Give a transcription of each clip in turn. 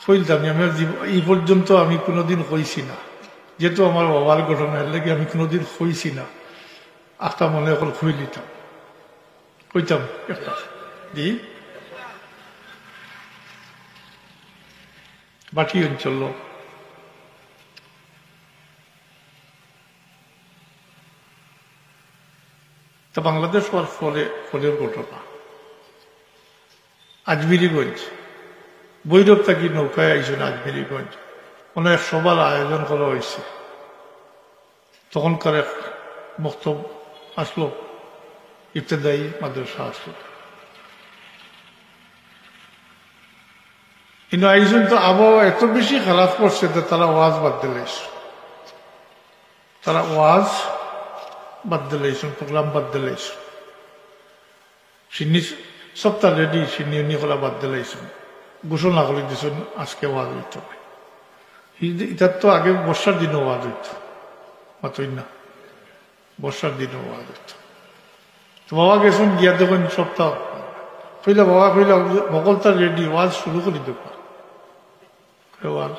কইতাম আমি এই পর্যন্ত আমি কোনোদিন কইছি না, যেহেতু আমার বাবার ঘটনা এর লাগে আমি কোনোদিন কইছি না। আস্তা মনে এখন খুই দিতাম, কইতাম একটা জি বাটি অঞ্চল তা বাংলাদেশ হওয়ার ফলের ঘটনা। আজমিরিগঞ্জ বৈরব থাকি নৌকায় আইসেন আজমিরিগঞ্জ, অনেক সবার আয়োজন করা হয়েছে। তখনকার এক বক্তব্য আসলো, ইবতেদায়ী মাদ্রাসা আসলো, কিন্তু আইসেন তো আবহাওয়া এত বেশি খারাপ করছে যে তারা ওয়াজ বাদ দিলাইছে, তারা ওয়াজ বাদ দিলাইছেন, প্রোগ্রাম বাদ দিলাইছেন। সিন্নি সপ্তাহ রেডি সিন্নি উনি করা বাদ দিলাইছেন, ঘোষণা করে দিয়েছেন আজকে ওয়াজ হইতে হবে। এটার তো আগে বর্ষার দিনও ওয়াজ হইত, মাতই না, বর্ষার দিনও ওয়াজ হইত। তো বাবা গেছেন গিয়া দেখেন সপ্তাহ কইলা, বাবা কইলা সকলটা রেডি, ওয়াজ শুরু করে দেব। ওয়াজ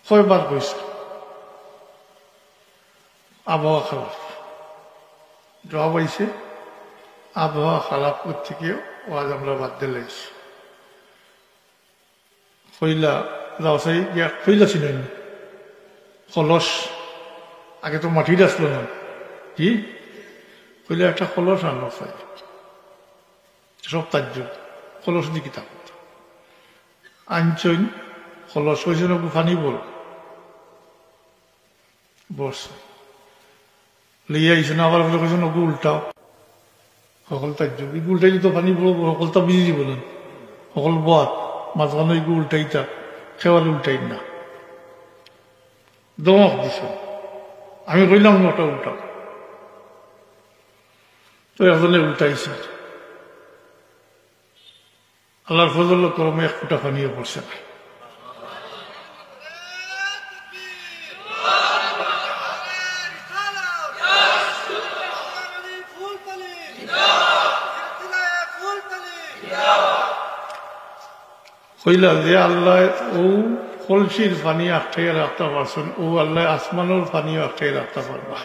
কয়বার কইছে আবহাওয়া খারাপ, জবাব আইছে আবহাওয়া খারাপ থেকে ওয়াজ আমরা বাদ দিলাইছি। কইলা রাওসাই গিয়া কইলা ছিলেন কলস, আগে তো মাটির আসলো না, কি কইলে একটা কলস আনো চাই, সব তার্য কলস দিয়ে কিতাব আনছইন, কলস হয়েছে না ফানি বল বসে লইয়া আইসে না, আবার বলে কেছেন ওকে উল্টাও, সকল তার্য ইগু উল্টাইলে তো পানি বলবো, সকলটা বিজি দিব না, সকল বাদ মাঝখানে ইগু উল্টাইতা খেওয়াল উল্টাই না, দমক দিছ। আমি কইলাম ওটা উল্টাও, তো একজনে উল্টাইছে, আল্লাহর ফজল করমে এক ফুটা পানিও পড়ছে না। কইলা যে আল্লাহ ও কলসির পানি আটকাইয়া রাখতে পারছেন, ও আল্লাহ আসমানোর পানিও আটকাই রাখতে পারবা।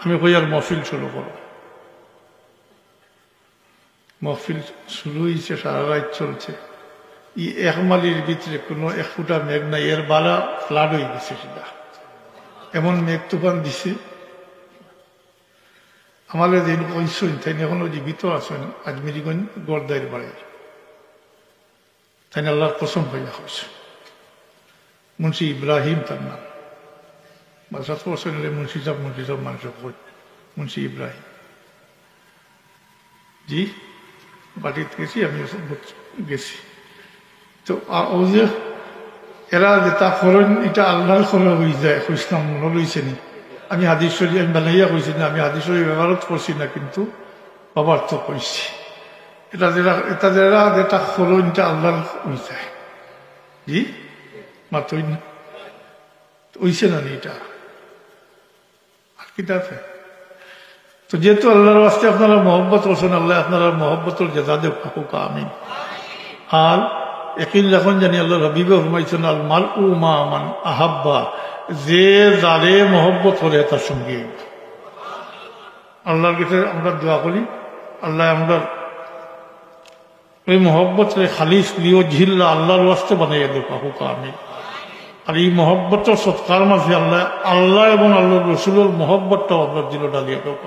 আমি কই আর মহফিল শুরু করো, মহফিল শুরু হয়েছে, সারা রাত চলছে। ই এক মালির ভিতরে কোনো এক ফুটা মেঘ নাই, এর বালা ফ্লাড হয়ে গেছে, সেটা এমন মেঘ তুফান দিছে। আমাদের দিন কইসুন তাই এখনো জীবিত আছেন আজমিরিগঞ্জ গড়দাইয়ের বাড়ি, তাই আল্লাহর কসম হইয়া হয়েছে। মুন্সি ইব্রাহিম তার নাম, বাসাত হোসেন মুন্সি সাহেব মানুষ কই মুন্সি ইব্রাহিম জি, বাড়িতে গেছি আমি গেছি। তো ও যে এরা যেটা খরণ, এটা আল্লাহর খরণ হয়ে যায়, ইসলাম মনে লইছে নি। আমি হাদিস শরীফ আমি বানাইয়া কইছি না, আমি হাদিস শরীফ ব্যবহার করছি না, কিন্তু বাবার তো কইছি। এটা যেটা খরণটা আল্লাহর হয়ে যায় জি, মাত্রই না ওইছে না এটা আর কিটা আছে। তো যেহেতু আল্লাহর ওয়াস্তে আপনারা মহব্বত করছেন, আল্লাহ আপনারা মহব্বতের জেজা দেব কাকুকা আমিন। আর একই যখন জানি আল্লাহ রবিবে ফরমাইছেন আল মাল উ মা মান আহাব্বা, যে যারে মহব্বত করে তার সঙ্গে। আল্লাহর কাছে আমরা দোয়া করি, আল্লাহ আমরা ওই মহব্বত খালিস লিও ঝিল্লা আল্লাহর ওয়াস্তে বানাইয়া দেব কাকুকা আমিন। আর এই মহব্বতের সৎকার মাঝে আল্লাহ এবং আল্লাহ রসুলের মহব্বতটাও আপনার দিল ডালিয়া দেব।